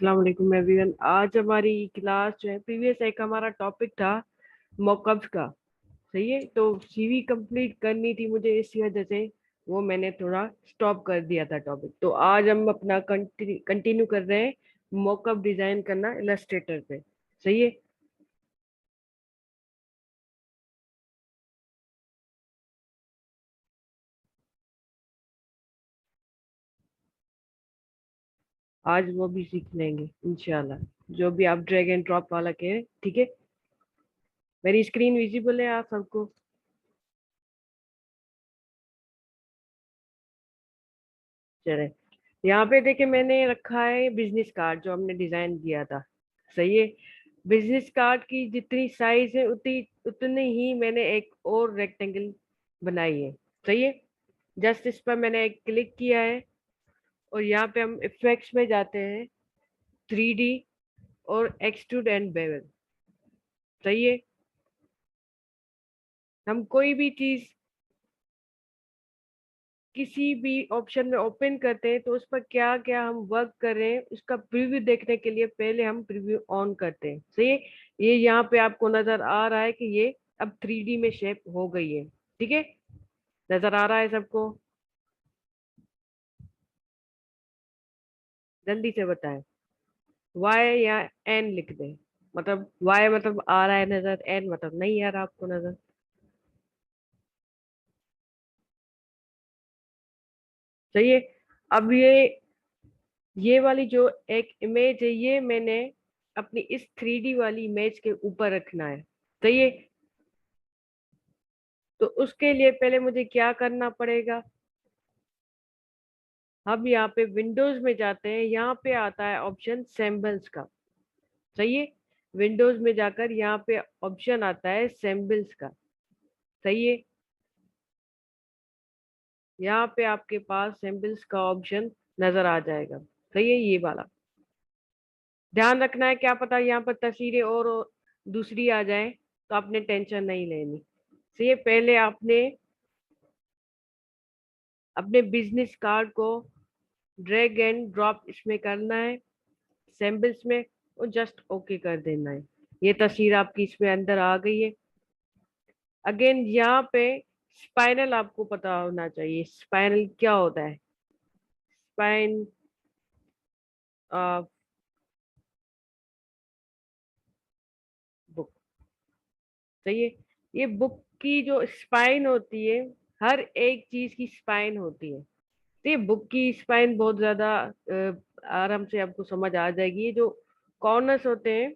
अस्सलाम वालेकुम एवरीवन। आज हमारी क्लास जो है प्रीवियस एक हमारा टॉपिक था मॉकअप्स का। सही है, तो सीवी कंप्लीट करनी थी मुझे, इसी वजह से वो मैंने थोड़ा स्टॉप कर दिया था टॉपिक। तो आज हम अपना कंटिन्यू कर रहे हैं मॉकअप डिजाइन करना इलस्ट्रेटर पे। सही है। आज वो भी सीख लेंगे इंशाल्लाह, जो भी आप ड्रैग एंड ड्रॉप वाला कहे। ठीक है, मेरी स्क्रीन विजिबल है आप सबको? चले, यहाँ पे देखे मैंने रखा है बिजनेस कार्ड जो हमने डिजाइन किया था। सही है। बिजनेस कार्ड की जितनी साइज है उतनी उतनी ही मैंने एक और रेक्टेंगल बनाई है। सही है। जस्ट इस पर मैंने एक क्लिक किया है और यहाँ पे हम इफेक्ट्स में जाते हैं, 3D और एक्सट्रूड एंड बेवल। सही है। हम कोई भी चीज किसी भी ऑप्शन में ओपन करते हैं तो उस पर क्या क्या हम वर्क कर रहे हैं उसका प्रीव्यू देखने के लिए पहले हम प्रीव्यू ऑन करते हैं। सही है। ये यहाँ पे आपको नजर आ रहा है कि ये अब 3D में शेप हो गई है। ठीक है, नजर आ रहा है सबको? जल्दी से बताएं। वाई या एन लिख दें, मतलब वाई मतलब आ रहा है नजर, एन मतलब नहीं आ रहा आपको नजर। सही है। अब ये वाली जो एक इमेज है ये मैंने अपनी इस 3D वाली इमेज के ऊपर रखना है। सही है। तो उसके लिए पहले मुझे क्या करना पड़ेगा, हम यहाँ पे विंडोज में जाते हैं, यहाँ पे आता है ऑप्शन सैम्बल्स का। सही है। विंडोज में जाकर यहाँ पे ऑप्शन आता है सैम्बल्स का। सही है। यहाँ पे आपके पास सैम्बल्स का ऑप्शन नजर आ जाएगा। सही है, ये वाला ध्यान रखना है। क्या पता यहाँ पर तस्वीरें और दूसरी आ जाए, तो आपने टेंशन नहीं लेनी। सही है। पहले आपने अपने बिजनेस कार्ड को ड्रैग एंड ड्रॉप इसमें करना है, सैम्बल्स में, और जस्ट ओके कर देना है। ये तस्वीर आपकी इसमें अंदर आ गई है। अगेन यहाँ पे स्पाइनल आपको पता होना चाहिए, स्पाइनल क्या होता है। Spine book. सही है। ये बुक की जो स्पाइन होती है, हर एक चीज की स्पाइन होती है। तो ये बुक की स्पाइन बहुत ज्यादा आराम से आपको समझ आ जाएगी। ये जो कॉर्नर्स होते हैं,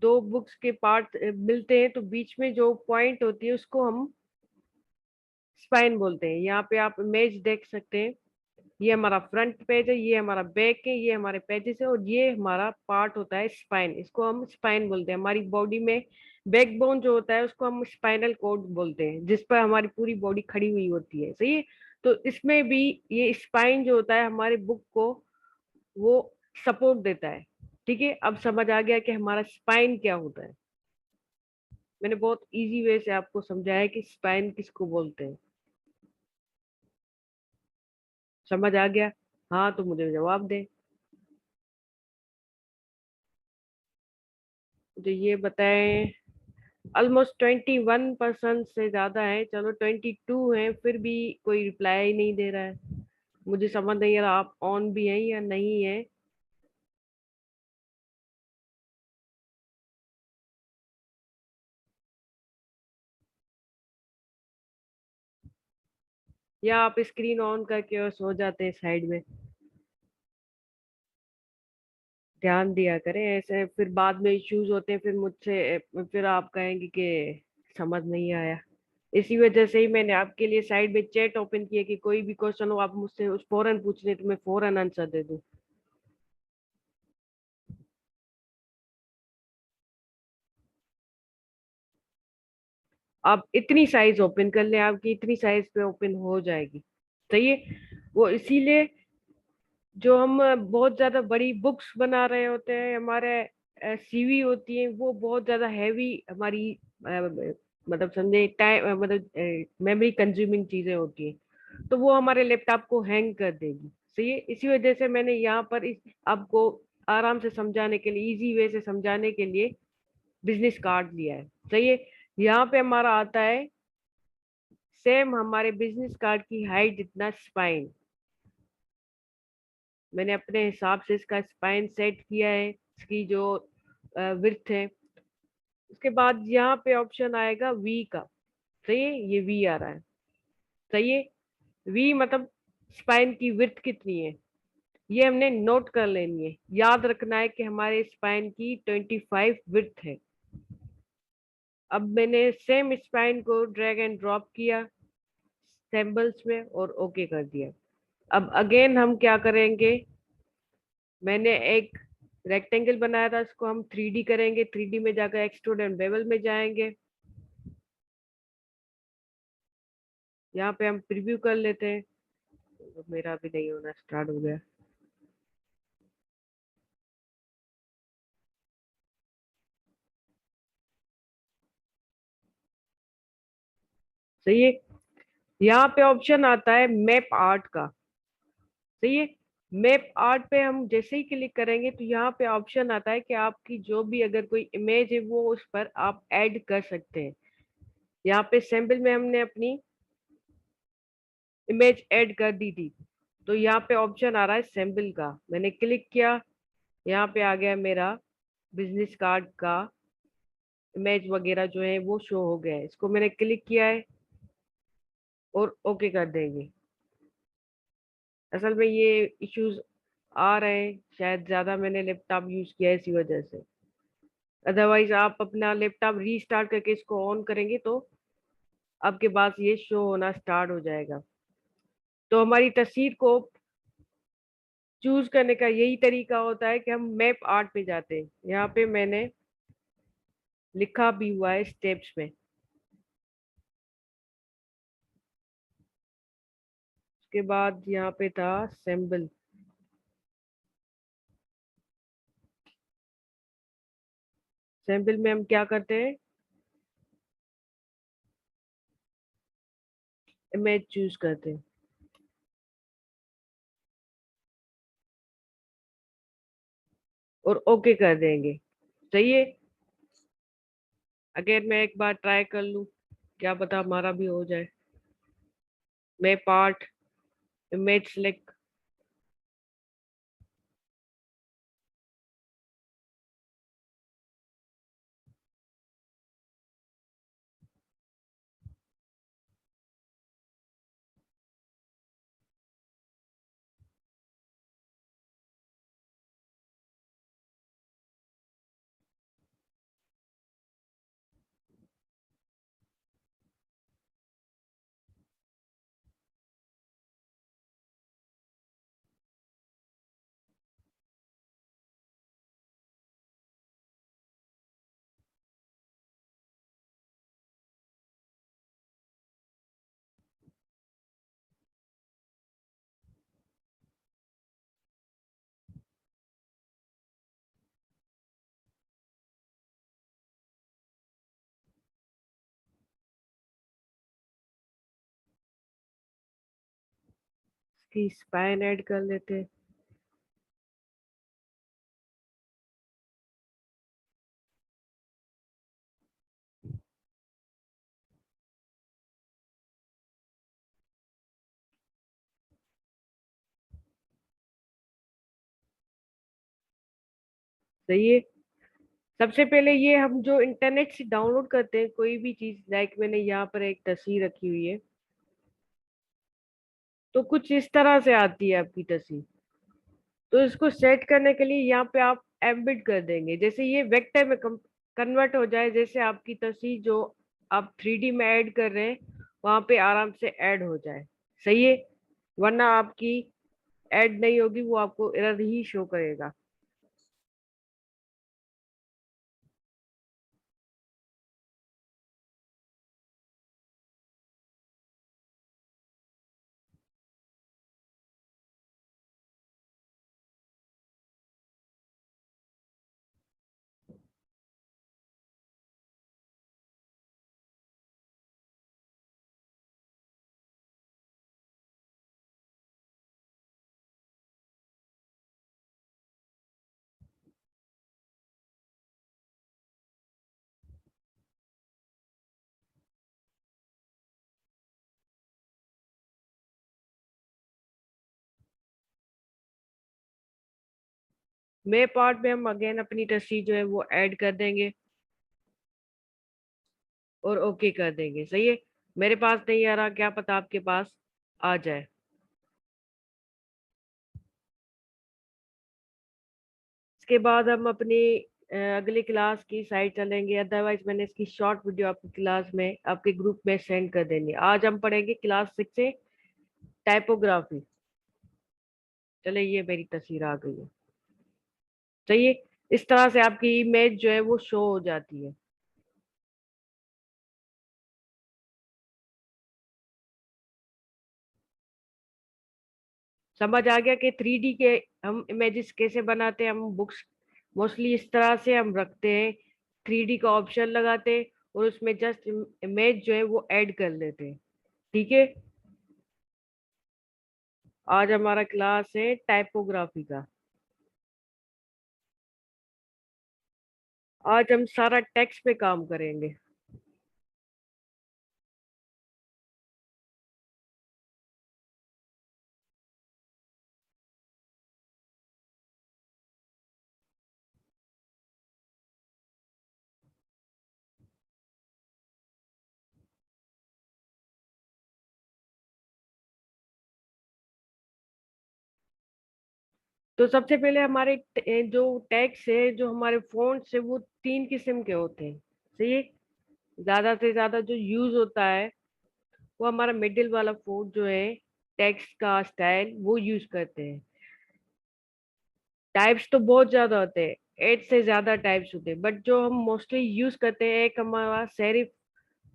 दो बुक्स के पार्ट मिलते हैं तो बीच में जो पॉइंट होती है उसको हम स्पाइन बोलते हैं। यहाँ पे आप इमेज देख सकते हैं, ये हमारा फ्रंट पेज है, ये हमारा बैक है, ये हमारे पेजेस है, और ये हमारा पार्ट होता है स्पाइन। इसको हम स्पाइन बोलते हैं। हमारी बॉडी में बैकबोन जो होता है उसको हम स्पाइनल कोड बोलते हैं, जिस पर हमारी पूरी बॉडी खड़ी हुई होती है। सही है। तो इसमें भी ये स्पाइन जो होता है हमारे बुक को वो सपोर्ट देता है। ठीक है, अब समझ आ गया कि हमारा स्पाइन क्या होता है। मैंने बहुत इजी वे से आपको समझाया कि स्पाइन किसको बोलते हैं। समझ आ गया? हाँ तो मुझे जवाब दे। मुझे ये बताएं। ऑलमोस्ट 21% से ज्यादा है, चलो 22 है, फिर भी कोई रिप्लाई ही नहीं दे रहा है। मुझे समझ नहीं आ रहा आप ऑन भी हैं या नहीं है। या आप स्क्रीन ऑन करके और सो जाते हैं साइड में। ध्यान दिया करें, ऐसे फिर बाद में इश्यूज होते हैं, फिर मुझसे फिर आप कहेंगे कि समझ नहीं आया। इसी वजह से ही मैंने आपके लिए साइड में चैट ओपन किया कि कोई भी क्वेश्चन हो आप मुझसे उस फौरन पूछ लें तो मैं फौरन आंसर दे दूं। आप इतनी साइज ओपन कर लें, आपकी इतनी साइज पे ओपन हो जाएगी। सही है। वो इसीलिए जो हम बहुत ज्यादा बड़ी बुक्स बना रहे होते हैं, हमारे सीवी होती है वो बहुत ज्यादा हैवी हमारी मतलब समझे टाइम, मतलब मेमोरी कंज्यूमिंग चीजें होती हैं, तो वो हमारे लैपटॉप को हैंग कर देगी। सही है। इसी वजह से मैंने यहाँ पर इस आपको आराम से समझाने के लिए, इजी वे से समझाने के लिए बिजनेस कार्ड लिया है। सही है। यहाँ पे हमारा आता है सेम हमारे बिजनेस कार्ड की हाइट जितना स्पाइन। मैंने अपने हिसाब से इसका स्पाइन सेट किया है, इसकी जो विड्थ है। उसके बाद यहाँ पे ऑप्शन आएगा वी का। सही है, ये वी आ रहा है। सही है। वी मतलब स्पाइन की विड्थ कितनी है, ये हमने नोट कर लेनी है। याद रखना है कि हमारे स्पाइन की 25 विड्थ है। अब मैंने सेम स्पाइन को ड्रैग एंड ड्रॉप किया सैम्बल्स में और ओके कर दिया। अब अगेन हम क्या करेंगे, मैंने एक रेक्टेंगल बनाया था, इसको हम 3D करेंगे। 3D में जाकर एक्सट्रूड एंड बेवल में जाएंगे। यहाँ पे हम प्रीव्यू कर लेते हैं। तो मेरा भी नहीं होना स्टार्ट हो गया। सही है। यहाँ पे ऑप्शन आता है मैप आर्ट का। सही है। मैप आर्ट पे हम जैसे ही क्लिक करेंगे तो यहाँ पे ऑप्शन आता है कि आपकी जो भी अगर कोई इमेज है वो उस पर आप ऐड कर सकते हैं। यहाँ पे सैम्पल में हमने अपनी इमेज ऐड कर दी थी, तो यहाँ पे ऑप्शन आ रहा है सैम्पल का। मैंने क्लिक किया, यहाँ पे आ गया मेरा बिजनेस कार्ड का इमेज वगैरह जो है वो शो हो गया है। इसको मैंने क्लिक किया है और ओके कर देंगे। असल में ये इश्यूज आ रहे हैं, शायद ज्यादा मैंने लैपटॉप यूज किया है इसी वजह से। अदरवाइज आप अपना लैपटॉप रीस्टार्ट करके इसको ऑन करेंगे तो आपके पास ये शो होना स्टार्ट हो जाएगा। तो हमारी तस्वीर को चूज करने का यही तरीका होता है कि हम मैप आर्ट पे जाते हैं। यहाँ पे मैंने लिखा भी हुआ है स्टेप्स में। उसके बाद यहाँ पे था सिंबल। सिंबल में हम क्या करते हैं, इमेज चूज करते हैं और ओके कर देंगे। सही है। अगर मैं एक बार ट्राई कर लूँ, क्या पता हमारा भी हो जाए। Map art, image select. इसकी स्पाइन ऐड कर लेते हैं। सही है। सबसे पहले ये हम जो इंटरनेट से डाउनलोड करते हैं कोई भी चीज, लाइक मैंने यहाँ पर एक तस्वीर रखी हुई है, तो कुछ इस तरह से आती है आपकी तस्वीर। तो इसको सेट करने के लिए यहाँ पे आप एम्बिट कर देंगे, जैसे ये वेक्टर में कन्वर्ट हो जाए, जैसे आपकी तस्वीर जो आप 3D में ऐड कर रहे हैं वहां पे आराम से ऐड हो जाए। सही है। वरना आपकी ऐड नहीं होगी, वो आपको एरर ही शो करेगा। मे पार्ट में हम अगेन अपनी तस्वीर जो है वो ऐड कर देंगे और ओके कर देंगे। सही है। मेरे पास नहीं आ रहा, क्या पता आपके पास आ जाए। इसके बाद हम अपनी अगली क्लास की साइड चलेंगे, अदरवाइज मैंने इसकी शॉर्ट वीडियो आपकी क्लास में आपके ग्रुप में सेंड कर देंगे। आज हम पढ़ेंगे क्लास 6 से टाइपोग्राफी। चले, ये मेरी तस्वीर आ गई है। सही है। इस तरह से आपकी इमेज जो है वो शो हो जाती है। समझ आ गया कि 3D के हम इमेजेस कैसे बनाते हैं। हम बुक्स मोस्टली इस तरह से हम रखते हैं, 3D का ऑप्शन लगाते हैं और उसमें जस्ट इमेज जो है वो ऐड कर लेते हैं। ठीक है। आज हमारा क्लास है टाइपोग्राफी का। आज हम सारा टेक्स्ट पे काम करेंगे। तो सबसे पहले हमारे जो टैग्स है, जो हमारे फ़ॉन्ट्स है, वो 3 किस्म के होते हैं। सही है। ज्यादा से ज्यादा जो यूज होता है वो हमारा मिडिल वाला फ़ॉन्ट जो है, टेक्स्ट का स्टाइल वो यूज करते हैं। टाइप्स तो बहुत ज्यादा होते हैं, 8 से ज्यादा टाइप्स होते हैं, बट जो हम मोस्टली यूज करते हैं एक हमारा सेरिफ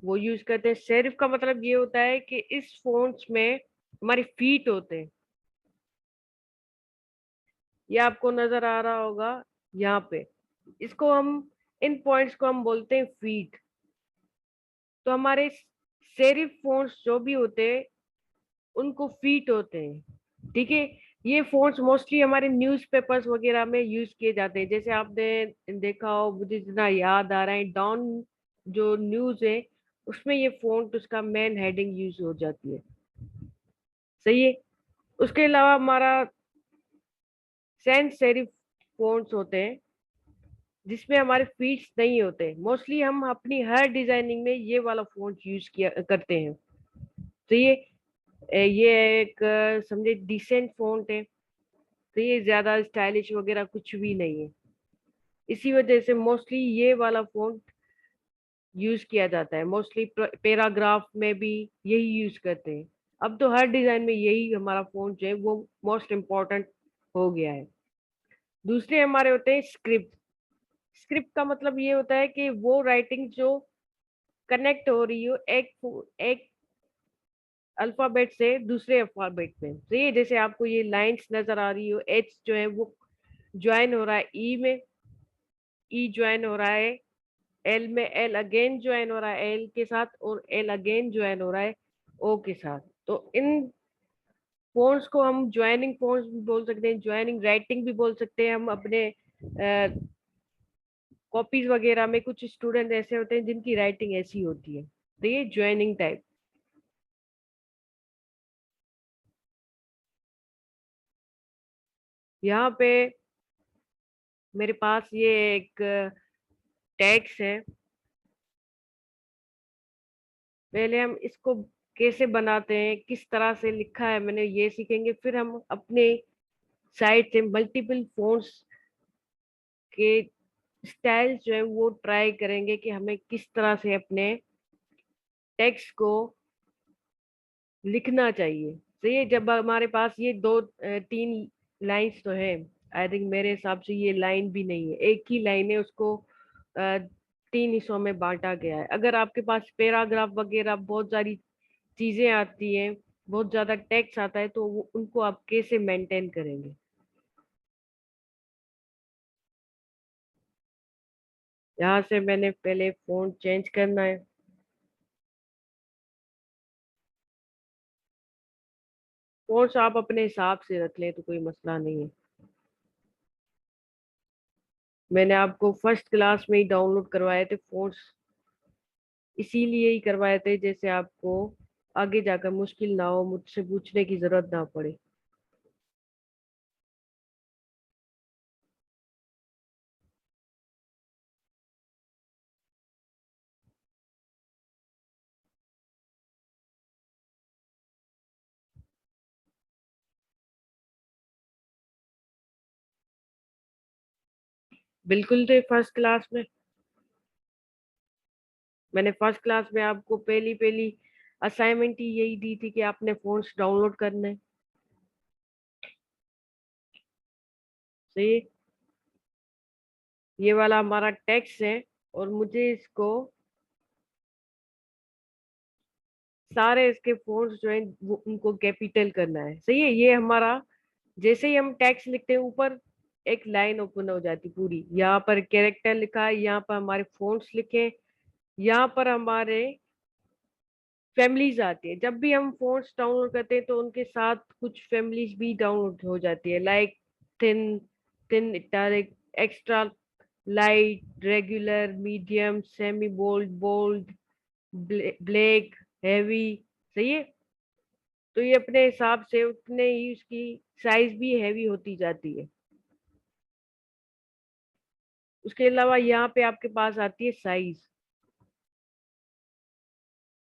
वो यूज करते हैं। सेरिफ का मतलब ये होता है कि इस फ़ॉन्ट्स में हमारे फीट होते हैं। ये आपको नजर आ रहा होगा यहाँ पे। इसको हम, इन पॉइंट्स को हम बोलते हैं फीट। तो हमारे सेरिफ फ़ॉन्ट्स जो भी होते हैं उनको फीट होते हैं। ठीक है। ये फ़ॉन्ट्स मोस्टली हमारे न्यूज़पेपर्स वगैरह में यूज किए जाते हैं। जैसे आपने देखा हो, मुझे जितना याद आ रहा है, डॉन जो न्यूज़ है उसमें ये फ़ॉन्ट उसका मेन हेडिंग यूज हो जाती है। सही है। उसके अलावा हमारा सैंस सेरिफ फ़ॉन्ट्स होते हैं जिसमें हमारे फीट्स नहीं होते। मोस्टली हम अपनी हर डिजाइनिंग में ये वाला फ़ॉन्ट यूज किया करते हैं। तो ये एक समझे डिसेंट फ़ॉन्ट है। तो ये ज्यादा स्टाइलिश वगैरह कुछ भी नहीं है। इसी वजह से मोस्टली ये वाला फ़ॉन्ट यूज किया जाता है। मोस्टली पैराग्राफ में भी यही यूज करते हैं। अब तो हर डिजाइन में यही हमारा फ़ॉन्ट जो है वो मोस्ट इम्पोर्टेंट हो गया है। दूसरे हमारे होते हैं स्क्रिप्ट। स्क्रिप्ट का मतलब ये होता है कि वो राइटिंग जो कनेक्ट हो रही हो एक एक अल्फाबेट से दूसरे अल्फाबेट में। तो ये जैसे आपको ये लाइंस नजर आ रही हो, एच जो है वो ज्वाइन हो रहा है ई में, ई ज्वाइन हो रहा है एल में, एल अगेन ज्वाइन हो रहा है एल के साथ, और एल अगेन ज्वाइन हो रहा है ओ के साथ। तो इन फोन्स को हम ज्वाइनिंग फोन्स भी बोल सकते हैं, ज्वाइनिंग राइटिंग भी बोल सकते हैं। हम अपने कॉपीज वगैरह में कुछ स्टूडेंट ऐसे होते हैं जिनकी राइटिंग ऐसी होती है, तो ये ज्वाइनिंग टाइप। यहाँ पे मेरे पास ये एक टैक्स है। पहले हम इसको कैसे बनाते हैं, किस तरह से लिखा है मैंने ये सीखेंगे, फिर हम अपने साइड से मल्टीपल फोन्ट्स के स्टाइल जो है वो ट्राई करेंगे कि हमें किस तरह से अपने टेक्स्ट को लिखना चाहिए। तो ये जब हमारे पास ये 3 लाइंस तो है, आई थिंक मेरे हिसाब से ये लाइन भी नहीं है, एक ही लाइन है, उसको 3 हिस्सों में बांटा गया है। अगर आपके पास पैराग्राफ वगैरह बहुत सारी चीजें आती हैं, बहुत ज्यादा टेक्स्ट आता है, तो उनको आप कैसे मेंटेन करेंगे। यहाँ से मैंने पहले फोन चेंज करना है। फोन आप अपने हिसाब से रख लें तो कोई मसला नहीं है। मैंने आपको फर्स्ट क्लास में ही डाउनलोड करवाए थे फोर्स, इसीलिए ही करवाए थे जैसे आपको आगे जाकर मुश्किल ना हो, मुझसे पूछने की जरूरत ना पड़े। बिल्कुल थे फर्स्ट क्लास में। मैंने फर्स्ट क्लास में आपको पहली पहली असाइनमेंट ही यही दी थी कि आपने फोन्स डाउनलोड करने हैं। सही है। ये वाला हमारा टेक्स्ट है और मुझे इसको सारे इसके फोन्स जो है वो उनको कैपिटल करना है। सही है। ये हमारा जैसे ही हम टेक्स्ट लिखते हैं ऊपर एक लाइन ओपन हो जाती पूरी, यहाँ पर कैरेक्टर लिखा है, यहाँ पर हमारे फोन्स लिखे हैं, यहाँ पर हमारे फैमिलीज आती है। जब भी हम फोन्स डाउनलोड करते हैं तो उनके साथ कुछ फैमिलीज भी डाउनलोड हो जाती है, like thin, thin italic, extra light, regular, medium, semi bold, bold, black, heavy. सही है। तो ये अपने हिसाब से उतने ही उसकी साइज भी हैवी होती जाती है। उसके अलावा यहाँ पे आपके पास आती है साइज।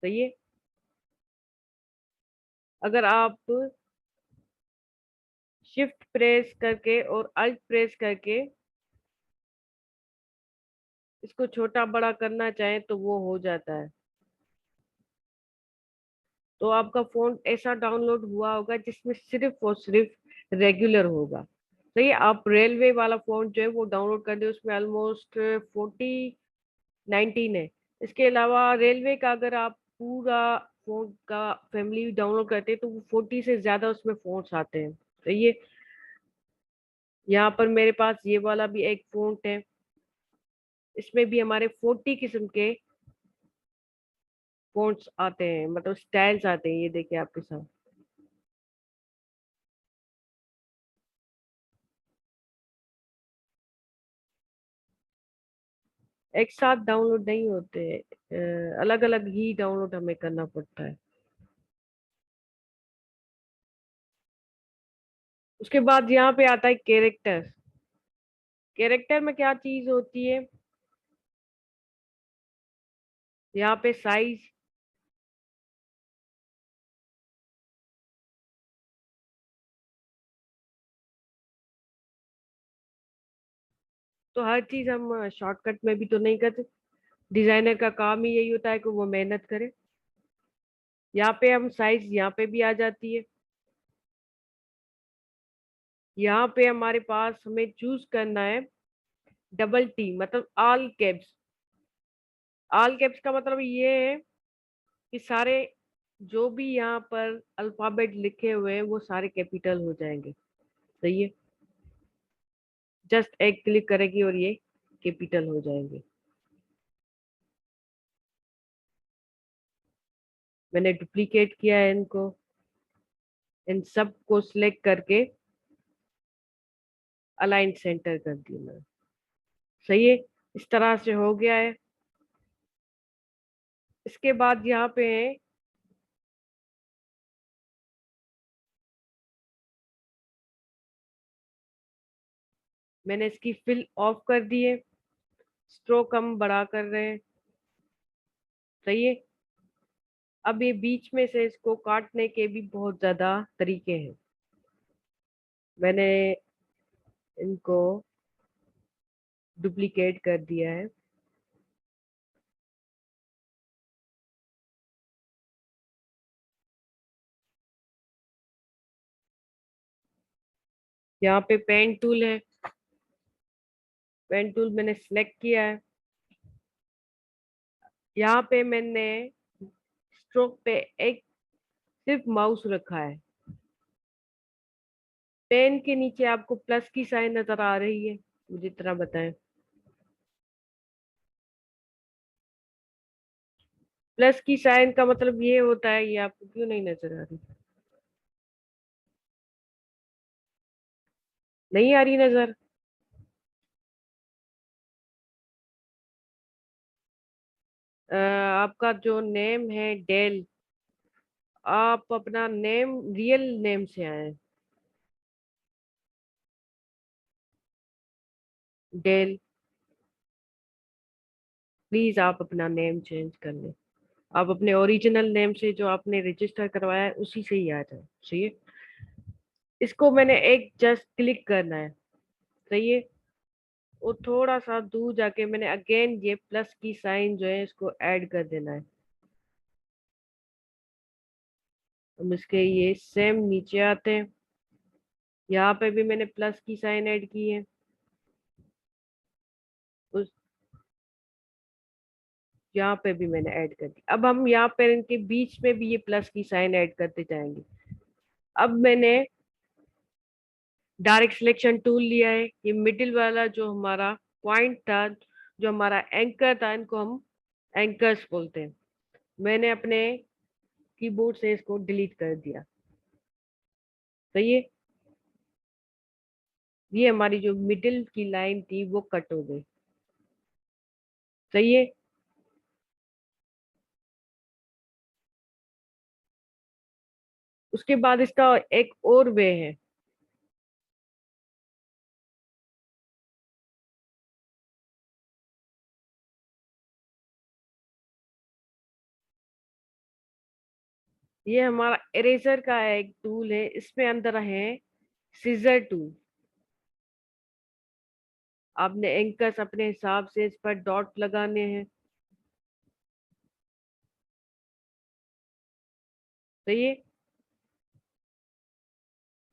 सही है। अगर आप शिफ्ट प्रेस करके और अल्ट प्रेस करके इसको छोटा बड़ा करना चाहें तो वो हो जाता है। तो आपका फोन ऐसा डाउनलोड हुआ होगा जिसमें सिर्फ और सिर्फ रेगुलर होगा। सही है। आप रेलवे वाला फोन जो है वो डाउनलोड कर दे, उसमें ऑलमोस्ट 19 है। इसके अलावा रेलवे का अगर आप पूरा फोन का फैमिली डाउनलोड करते हैं तो वो 40 से ज्यादा उसमें फोन्स आते हैं। तो ये यहाँ पर मेरे पास ये वाला भी एक फोन है, इसमें भी हमारे 40 किस्म के फोन्स आते हैं, मतलब स्टाइल्स आते हैं। ये देखिए आपके साथ एक साथ डाउनलोड नहीं होते, अलग अलग ही डाउनलोड हमें करना पड़ता है। उसके बाद यहाँ पे आता है कैरेक्टर। कैरेक्टर में क्या चीज होती है, यहाँ पे साइज। तो हर चीज हम शॉर्टकट में भी तो नहीं करते। डिजाइनर का काम ही यही होता है कि वो मेहनत करे। यहाँ पे हम साइज यहाँ पे भी आ जाती है। यहाँ पे हमारे पास हमें चूज करना है डबल टी, मतलब ऑल कैप्स। ऑल कैप्स का मतलब ये है कि सारे जो भी यहाँ पर अल्फाबेट लिखे हुए हैं वो सारे कैपिटल हो जाएंगे। सही है। जस्ट एक क्लिक करेगी और ये कैपिटल हो जाएंगे। मैंने डुप्लीकेट किया है इनको, इन सब को सिलेक्ट करके अलाइन सेंटर कर दिया मैंने। सही है। इस तरह से हो गया है। इसके बाद यहाँ पे है, मैंने इसकी फिल ऑफ कर दी है। स्ट्रोक हम बड़ा कर रहे हैं। सही है। अब ये बीच में से इसको काटने के भी बहुत ज्यादा तरीके हैं। मैंने इनको डुप्लीकेट कर दिया है। यहाँ पे पेन टूल है, पेन टूल मैंने सिलेक्ट किया है। यहाँ पे मैंने स्ट्रोक पे एक सिर्फ माउस रखा है। पेन के नीचे आपको प्लस की साइन नजर आ रही है, मुझे इतना बताएं। प्लस की साइन का मतलब ये होता है, ये आपको क्यों नहीं नजर आ रही? नहीं आ रही नजर? आपका जो नेम है डेल, आप अपना नेम रियल नेम से आए। डेल, प्लीज आप अपना नेम चेंज कर लें। आप अपने ओरिजिनल नेम से जो आपने रजिस्टर करवाया है उसी से ही आ जाए। सही है। इसको मैंने एक जस्ट क्लिक करना है। सही है। वो थोड़ा सा दूर जाके मैंने अगेन ये प्लस की साइन जो है इसको ऐड कर देना है। हम इसके ये सेम नीचे आते हैं, यहाँ पे भी मैंने प्लस की साइन ऐड की है। उस यहाँ पे भी मैंने ऐड कर दी। अब हम यहाँ पे इनके बीच में भी ये प्लस की साइन ऐड करते जाएंगे। अब मैंने डायरेक्ट सिलेक्शन टूल लिया है, ये मिडिल वाला जो हमारा पॉइंट था, जो हमारा एंकर था, इनको हम एंकर्स बोलते हैं। मैंने अपने कीबोर्ड से इसको डिलीट कर दिया। सही है, ये हमारी जो मिडिल की लाइन थी वो कट हो गई। सही है। उसके बाद इसका एक और वे है। ये हमारा इरेजर का एक टूल है, इसमें अंदर है सीजर टूल। आपने एंकर्स अपने हिसाब से इस पर डॉट लगाने हैं। सही है,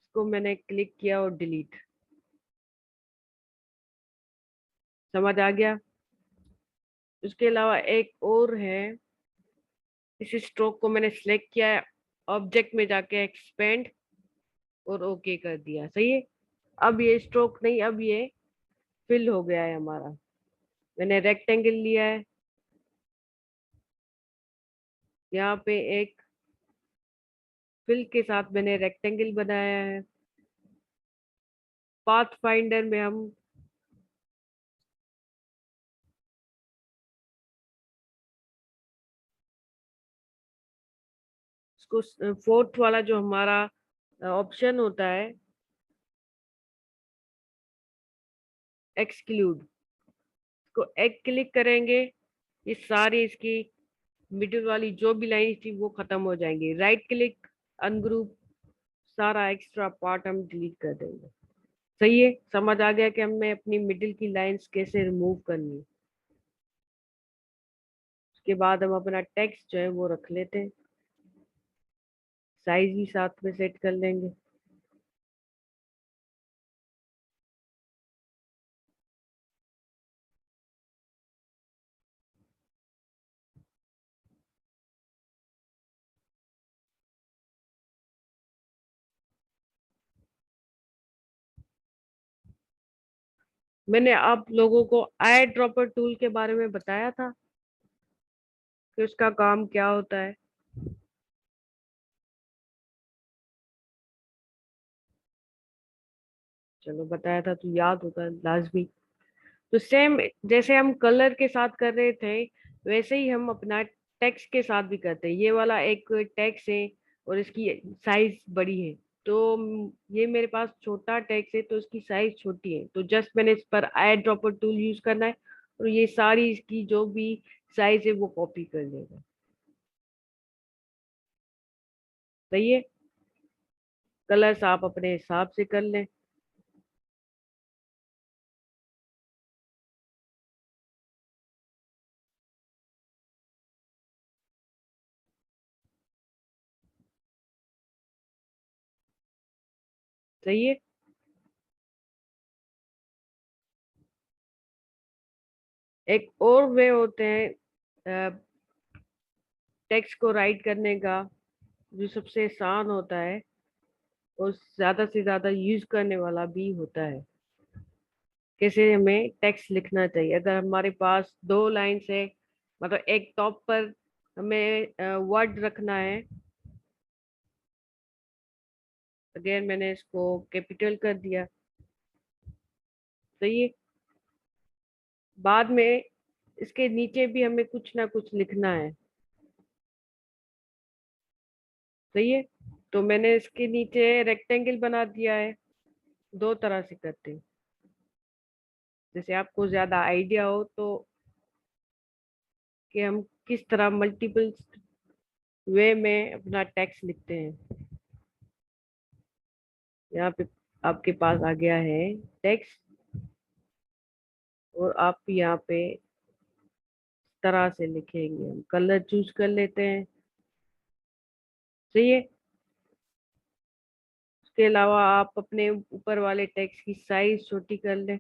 इसको मैंने क्लिक किया और डिलीट। समझ आ गया। उसके अलावा एक और है, इस स्ट्रोक को मैंने सिलेक्ट किया है, ऑब्जेक्ट में जाके एक्सपेंड और ओके कर दिया। सही है, अब ये स्ट्रोक नहीं, अब ये फिल हो गया है हमारा। मैंने रेक्टेंगल लिया है, यहाँ पे एक फिल के साथ मैंने रेक्टेंगल बनाया है। पाथ फाइंडर में हम इसको फोर्थ वाला जो हमारा ऑप्शन होता है, एक्सक्लूड, इसको एक क्लिक करेंगे, ये सारी इसकी मिडिल वाली जो भी लाइन थी वो खत्म हो जाएंगी। राइट क्लिक, अनग्रुप, सारा एक्स्ट्रा पार्ट हम डिलीट कर देंगे। सही है, समझ आ गया कि हमें अपनी मिडिल की लाइंस कैसे रिमूव करनी है। उसके बाद हम अपना टेक्स्ट जो है वो रख लेते हैं, साइज भी साथ में सेट कर लेंगे। मैंने आप लोगों को आई ड्रॉपर टूल के बारे में बताया था कि उसका काम क्या होता है। चलो बताया था तो याद होता है लाजमी। तो सेम जैसे हम कलर के साथ कर रहे थे, वैसे ही हम अपना टेक्स्ट के साथ भी करते हैं। ये वाला एक टेक्स्ट है और इसकी साइज बड़ी है, तो ये मेरे पास छोटा टेक्स्ट है तो इसकी साइज छोटी है, तो जस्ट मैंने इस पर आई ड्रॉपर टूल यूज करना है और ये सारी इसकी जो भी साइज है वो कॉपी कर लेगा। सही है, कलर्स आप अपने हिसाब से कर लें। सही है, एक और वे होते हैं टेक्स्ट को राइट करने का, जो सबसे आसान होता है और ज्यादा से ज्यादा यूज करने वाला भी होता है। कैसे हमें टेक्स्ट लिखना चाहिए, अगर हमारे पास दो लाइन है, मतलब एक टॉप पर हमें वर्ड रखना है। अगेन मैंने इसको कैपिटल कर दिया। तो ये बाद में इसके नीचे भी हमें कुछ ना कुछ लिखना है। सही है, तो मैंने इसके नीचे रेक्टेंगल बना दिया है। दो तरह से करते हैं, जैसे आपको ज्यादा आइडिया हो तो, कि हम किस तरह मल्टीपल वे में अपना टेक्स्ट लिखते हैं। यहाँ पे आपके पास आ गया है टेक्स्ट। और आप यहाँ पे इस तरह से लिखेंगे। हम कलर चूज कर लेते हैं। सही है। उसके अलावा आप अपने ऊपर वाले टेक्स्ट की साइज छोटी कर लें।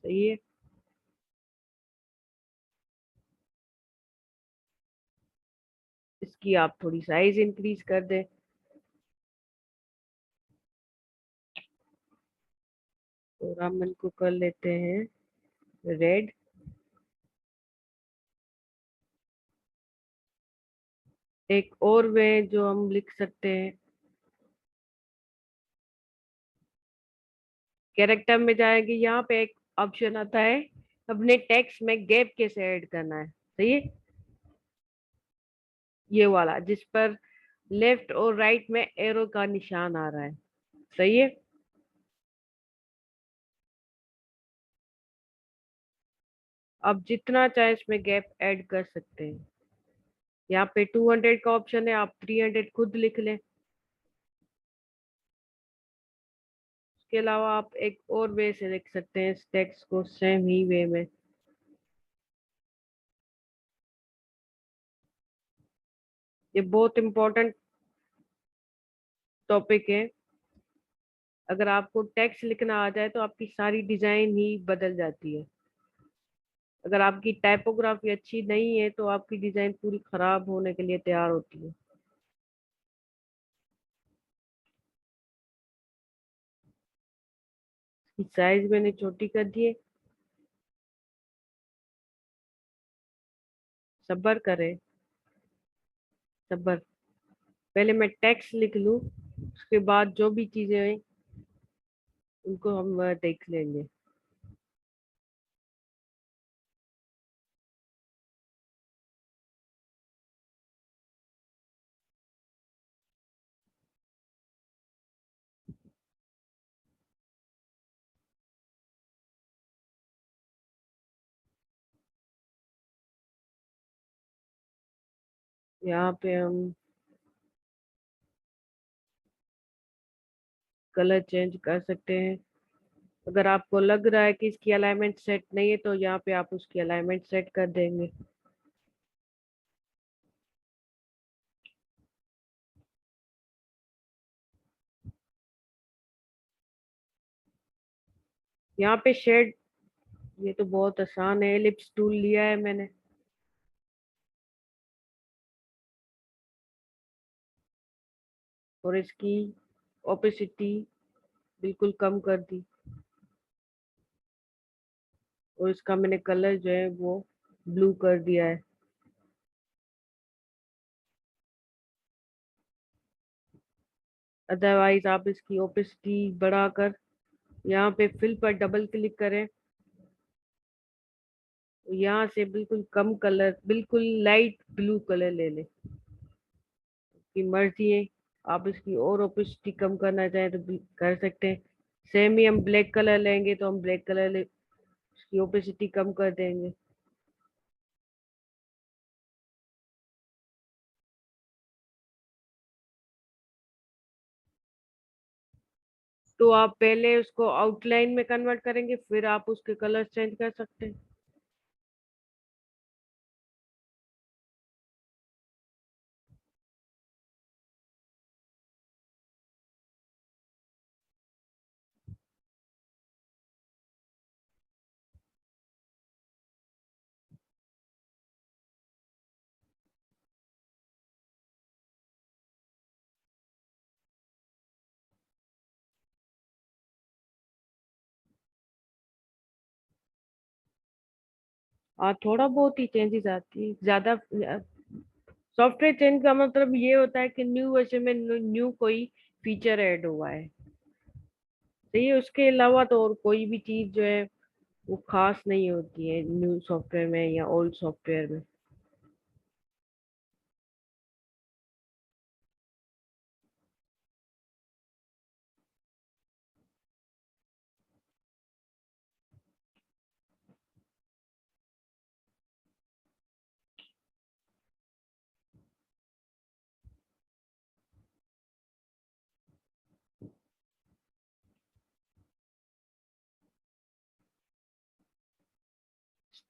सही है। इसकी आप थोड़ी साइज इंक्रीज कर दें। और हम इनको कर लेते हैं रेड। एक और वे जो हम लिख सकते हैं, कैरेक्टर में जाएंगे, यहाँ पे एक ऑप्शन आता है अपने टेक्स्ट में गैप कैसे ऐड करना है। सही है। ये वाला जिस पर लेफ्ट और राइट में एरो का निशान आ रहा है। सही है। आप जितना चाहे इसमें गैप ऐड कर सकते हैं। यहाँ पे 200 का ऑप्शन है, आप 300 खुद लिख लें। इसके अलावा आप एक और वे से लिख सकते हैं इस टेक्स्ट को सेम ही वे में। ये बहुत इंपॉर्टेंट टॉपिक है। अगर आपको टेक्स्ट लिखना आ जाए तो आपकी सारी डिजाइन ही बदल जाती है। अगर आपकी टाइपोग्राफी अच्छी नहीं है तो आपकी डिजाइन पूरी खराब होने के लिए तैयार होती है। साइज मैंने छोटी कर दी है। सब्र करें। सब्र। पहले मैं टेक्स्ट लिख लूं, उसके बाद जो भी चीजें हैं उनको हम देख लेंगे। यहाँ पे हम कलर चेंज कर सकते हैं। अगर आपको लग रहा है कि इसकी अलाइनमेंट सेट नहीं है तो यहाँ पे आप उसकी अलाइनमेंट सेट कर देंगे। यहाँ पे शेड, ये तो बहुत आसान है। एलिप्स टूल लिया है मैंने और इसकी ओपेसिटी बिल्कुल कम कर दी। और इसका मैंने कलर जो है वो ब्लू कर दिया है। अदरवाइज आप इसकी ओपेसिटी बढ़ाकर यहाँ पे फिल पर डबल क्लिक करें। यहाँ से बिल्कुल कम कलर, बिल्कुल लाइट ब्लू कलर ले लें। की मर्जी है। आप इसकी और ओपेसिटी कम करना चाहें तो भी कर सकते हैं। सेम ही हम ब्लैक कलर लेंगे तो हम ब्लैक कलर इसकी ओपेसिटी कम कर देंगे। तो आप पहले उसको आउटलाइन में कन्वर्ट करेंगे, फिर आप उसके कलर चेंज कर सकते हैं। और थोड़ा बहुत ही चेंजेस आती है, ज्यादा। सॉफ्टवेयर चेंज का मतलब ये होता है कि न्यू वर्जन में न्यू कोई फीचर ऐड हुआ है। तो ये उसके अलावा तो और कोई भी चीज जो है वो खास नहीं होती है न्यू सॉफ्टवेयर में या ओल्ड सॉफ्टवेयर में।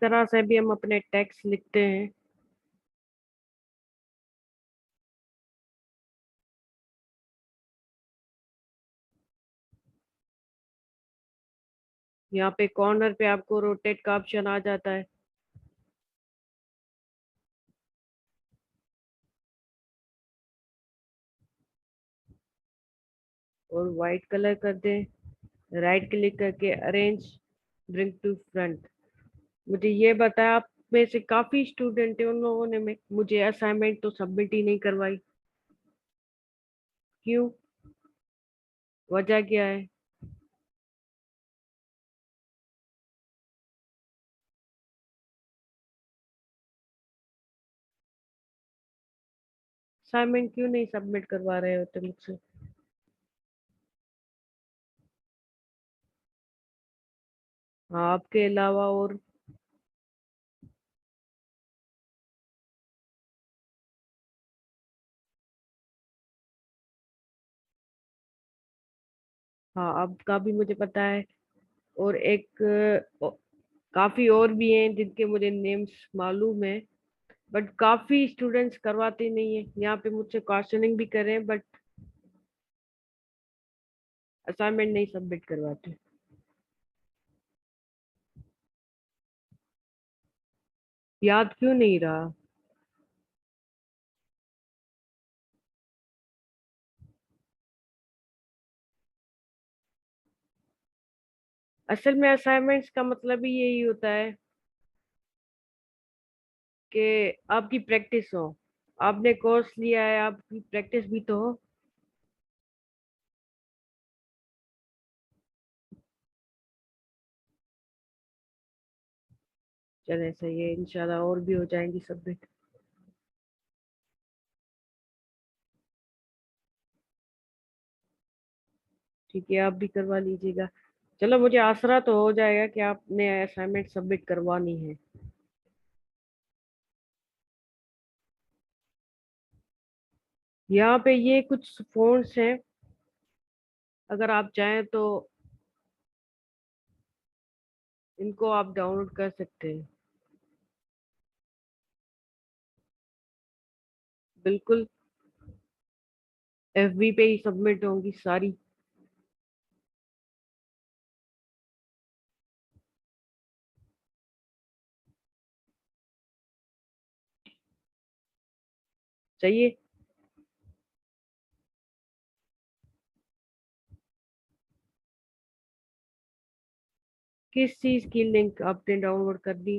तरह से भी हम अपने टेक्स्ट लिखते हैं। यहाँ पे कॉर्नर पे आपको रोटेट का ऑप्शन आ जाता है। और वाइट कलर कर दें। राइट क्लिक करके अरेंज ब्रिंग टू फ्रंट। मुझे ये बताया, आप में से काफी स्टूडेंट है, उन लोगों ने मुझे असाइनमेंट तो सबमिट ही नहीं करवाई। क्यों? वजह क्या है? असाइनमेंट क्यों नहीं सबमिट करवा रहे होते मुझसे? हाँ, आपके अलावा और? हाँ, आपका भी मुझे पता है। और एक काफी और भी हैं जिनके मुझे नेम्स मालूम है। बट काफी स्टूडेंट्स करवाते नहीं है, यहाँ पे मुझसे क्वेश्चनिंग भी कर रहे हैं बट असाइनमेंट नहीं सबमिट करवाते। याद क्यों नहीं रहा? असल में असाइनमेंट्स का मतलब ही यही होता है कि आपकी प्रैक्टिस हो। आपने कोर्स लिया है, आपकी प्रैक्टिस भी तो हो। चले सही है, इंशाल्लाह और भी हो जाएंगी सबमिट। ठीक है, आप भी करवा लीजिएगा। चलो, मुझे आसरा तो हो जाएगा कि आपने असाइनमेंट सबमिट करवानी है। यहाँ पे ये कुछ फोन्स हैं, अगर आप चाहें तो इनको आप डाउनलोड कर सकते हैं। बिल्कुल, एफबी पे ही सबमिट होंगी सारी। चाहिए? किस चीज की लिंक आपने डाउनलोड कर दी?